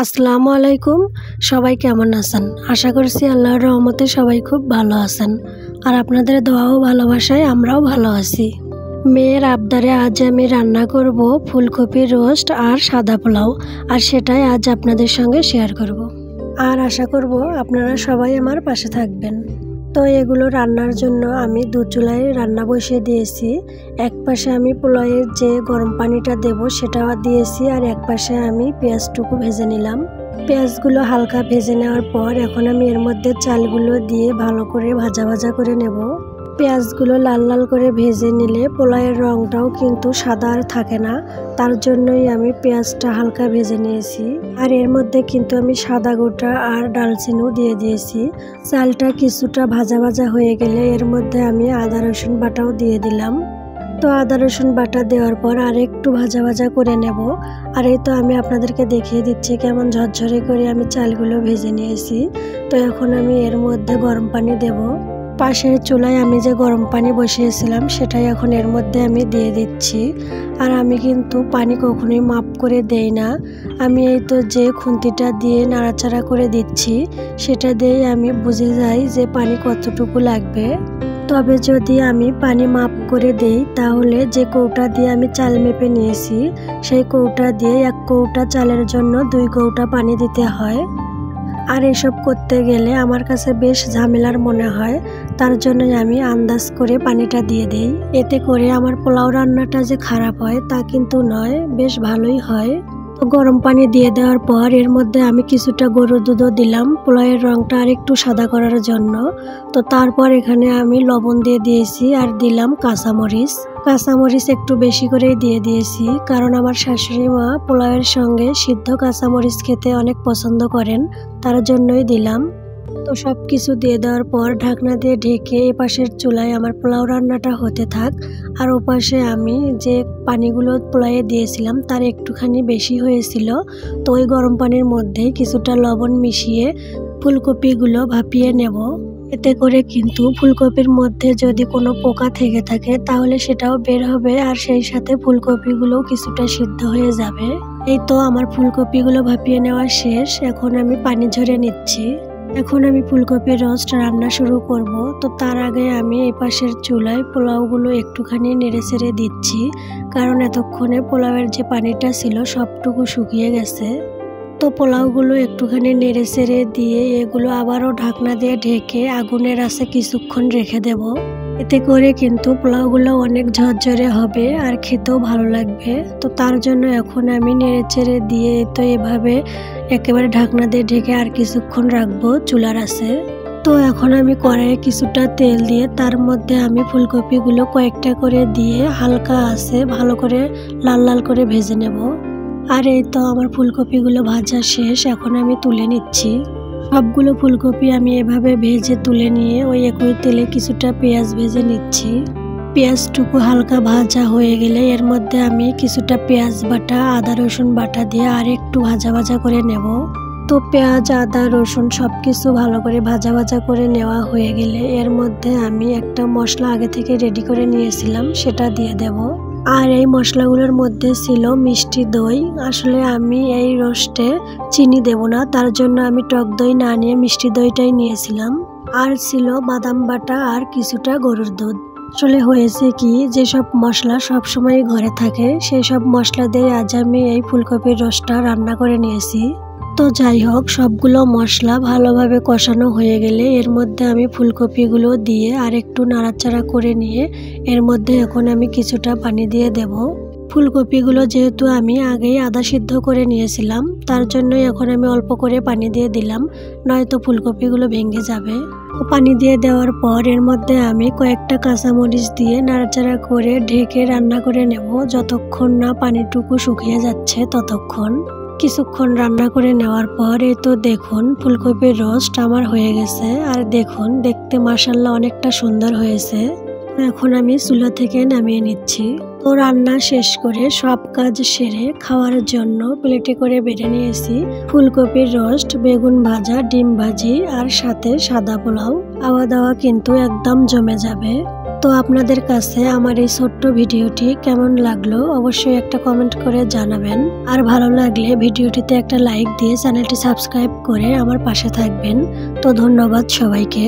আসসালামু আলাইকুম। সবাই কেমন আছেন? আশা করছি আল্লাহর রহমতে সবাই খুব ভালো আছেন। আর আপনাদের দোয়া ও ভালোবাসায় আমরাও ভালো আছি। মেয়ের আবদারে আজ আমি রান্না করব ফুলকপির রোস্ট আর সাদা পোলাও, আর সেটাই আজ আপনাদের সঙ্গে শেয়ার করব। আর আশা করব আপনারা সবাই আমার পাশে থাকবেন। তো এগুলো রান্নার জন্য আমি দু চুলায় রান্না বসিয়ে দিয়েছি। এক পাশে আমি পোলাওয়ের যে গরম পানিটা দেব সেটা দিয়েছি, আর এক পাশে আমি পেঁয়াজটুকু ভেজে নিলাম। পেঁয়াজগুলো হালকা ভেজে নেওয়ার পর এখন আমি এর মধ্যে চালগুলো দিয়ে ভালো করে ভাজা ভাজা করে নেব। পেঁয়াজগুলো লাল লাল করে ভেজে নিলে পোলাওয়ের রঙটাও কিন্তু সাদা আর থাকে না, তার জন্যই আমি পেঁয়াজটা হালকা ভেজে নিয়েছি। আর এর মধ্যে কিন্তু আমি সাদা গোটা আর ডালচিনিও দিয়ে দিয়েছি। চালটা কিছুটা ভাজা ভাজা হয়ে গেলে এর মধ্যে আমি আদা রসুন বাটাও দিয়ে দিলাম। তো আদা রসুন বাটা দেওয়ার পর আর একটু ভাজা ভাজা করে নেব। আর এই তো আমি আপনাদেরকে দেখিয়ে দিচ্ছি কেমন ঝরঝরে করে আমি চালগুলো ভেজে নিয়েছি। তো এখন আমি এর মধ্যে গরম পানি দেব। পাশের চুলায় আমি যে গরম পানি বসিয়েছিলাম সেটাই এখন এর মধ্যে আমি দিয়ে দিচ্ছি। আর আমি কিন্তু পানি কখনোই মাপ করে দেই না, আমি এই তো যে খুন্তিটা দিয়ে নাড়াচাড়া করে দিচ্ছি সেটা দিয়েই আমি বুঝে যাই যে পানি কতটুকু লাগবে। তবে যদি আমি পানি মাপ করে দেই তাহলে যে কৌটা দিয়ে আমি চাল মেপে নিয়েছি সেই কৌটা দিয়ে 1 কৌটা চালের জন্য 2 কৌটা পানি দিতে হয়। আর এসব করতে গেলে আমার কাছে বেশ ঝামেলার মনে হয়, তার জন্যই আমি আন্দাজ করে পানিটা দিয়ে দেই। এতে করে আমার পোলাও রান্নাটা যে খারাপ হয় তা কিন্তু নয়, বেশ ভালোই হয়। তো গরম পানি দিয়ে দেওয়ার পর এর মধ্যে আমি কিছুটা গরুর দুধও দিলাম পোলাওয়ের রঙটা আর একটু সাদা করার জন্য। তো তারপর এখানে আমি লবণ দিয়ে দিয়েছি আর দিলাম কাঁচামরিচ একটু বেশি করেই দিয়ে দিয়েছি, কারণ আমার শাশুড়ি মা পোলাওয়ের সঙ্গে সিদ্ধ কাঁচামরিচ খেতে অনেক পছন্দ করেন, তার জন্যই দিলাম। তো সব কিছু দিয়ে দেওয়ার পর ঢাকনা দিয়ে ঢেকে এপাশের চুলায় আমার পোলাও রান্নাটা হতে থাক। আর ওপাশে আমি যে পানিগুলো পোলাওয়ে দিয়েছিলাম তার একটুখানি বেশি হয়েছিল, তো ওই গরম পানির মধ্যে কিছুটা লবণ মিশিয়ে ফুলকপিগুলো ভাপিয়ে নেব। এতে করে কিন্তু ফুলকপির মধ্যে যদি কোনো পোকা থেকে থাকে তাহলে সেটাও বের হবে, আর সেই সাথে ফুলকপিগুলোও কিছুটা সিদ্ধ হয়ে যাবে। এই তো আমার ফুলকপিগুলো ভাপিয়ে নেওয়া শেষ, এখন আমি পানি ঝরে নিচ্ছি। এখন আমি ফুলকপির রোস্ট রান্না শুরু করব। তো তার আগে আমি এই পাশের চুলায় পোলাওগুলো একটুখানি নেড়ে চেড়ে দিচ্ছি, কারণ এতক্ষণে পোলাওয়ের যে পানিটা ছিল সবটুকু শুকিয়ে গেছে। তো পোলাওগুলো একটুখানি নেড়ে চেড়ে দিয়ে এগুলো আবারও ঢাকনা দিয়ে ঢেকে আগুনের আঁচে কিছুক্ষণ রেখে দেব। এতে করে কিন্তু পোলাওগুলো অনেক ঝরঝরে হবে আর খেতেও ভালো লাগবে। তো তার জন্য এখন আমি নেড়ে চেড়ে দিয়ে তো এভাবে একেবারে ঢাকনা দিয়ে ঢেকে আর কিছুক্ষণ রাখবো চুলার আঁচে। তো এখন আমি কড়াইয়ে কিছুটা তেল দিয়ে তার মধ্যে আমি ফুলকপিগুলো কয়েকটা করে দিয়ে হালকা আঁচে ভালো করে লাল লাল করে ভেজে নেব। আর এই তো আমার ফুলকপিগুলো ভাজা শেষ, এখন আমি তুলে নিচ্ছি। সবগুলো ফুলকপি আমি এভাবে ভেজে তুলে নিয়ে ওই একই তেলে কিছুটা পেঁয়াজ ভেজে নিচ্ছি। পেঁয়াজটুকু হালকা ভাজা হয়ে গেলে এর মধ্যে আমি কিছুটা পেঁয়াজ বাটা আদা রসুন বাটা দিয়ে আর একটু ভাজা ভাজা করে নেব। তো পেঁয়াজ আদা রসুন সব কিছু ভালো করে ভাজা ভাজা করে নেওয়া হয়ে গেলে এর মধ্যে আমি একটা মশলা আগে থেকে রেডি করে নিয়েছিলাম সেটা দিয়ে দেব। আর এই মশলাগুলোর মধ্যে ছিল মিষ্টি দই। আসলে আমি এই রোস্টে চিনি দেব না, তার জন্য আমি টক দই না নিয়ে মিষ্টি দইটাই নিয়েছিলাম। আর ছিল বাদাম বাটা আর কিছুটা গরুর দুধ। আসলে হয়েছে কি, যেসব মশলা সবসময় ঘরে থাকে সেই সব মশলা দিয়ে আজ আমি এই ফুলকপির রোস্টটা রান্না করে নিয়েছি। তো যাই হোক, সবগুলো মশলা ভালোভাবে কষানো হয়ে গেলে এর মধ্যে আমি ফুলকপিগুলো দিয়ে আর একটু নাড়াচাড়া করে নিয়ে এর মধ্যে এখন আমি কিছুটা পানি দিয়ে দেব। ফুলকপিগুলো যেহেতু আমি আগেই আদা সিদ্ধ করে নিয়েছিলাম তার জন্যই এখন আমি অল্প করে পানি দিয়ে দিলাম, নয়তো ফুলকপিগুলো ভেঙে যাবে। পানি দিয়ে দেওয়ার পর এর মধ্যে আমি কয়েকটা কাঁচামরিচ দিয়ে নাড়াচাড়া করে ঢেকে রান্না করে নেব যতক্ষণ না পানিটুকু শুকিয়ে যাচ্ছে ততক্ষণ। কিছুক্ষণ রান্না করে নেওয়ার পর এই তো দেখুন ফুলকপির রোস্ট আমার হয়ে গেছে। আর দেখুন দেখতে মাশাআল্লাহ অনেকটা সুন্দর হয়েছে। এখন আমি চুলা থেকে নামিয়ে নিচ্ছি। তো রান্না শেষ করে সব কাজ সেরে খাওয়ার জন্য প্লেটে করে বেড়ে নিয়েছি ফুলকপির রোস্ট, বেগুন ভাজা, ডিম ভাজি আর সাথে সাদা পোলাও। খাওয়া দাওয়া কিন্তু একদম জমে যাবে। তো আপনাদের কাছে আমার এই ছোট্ট ভিডিওটি কেমন লাগলো অবশ্যই একটা কমেন্ট করে জানাবেন। আর ভালো লাগলে ভিডিওটিতে একটা লাইক দিয়ে চ্যানেলটি সাবস্ক্রাইব করে আমার পাশে থাকবেন। তো ধন্যবাদ সবাইকে।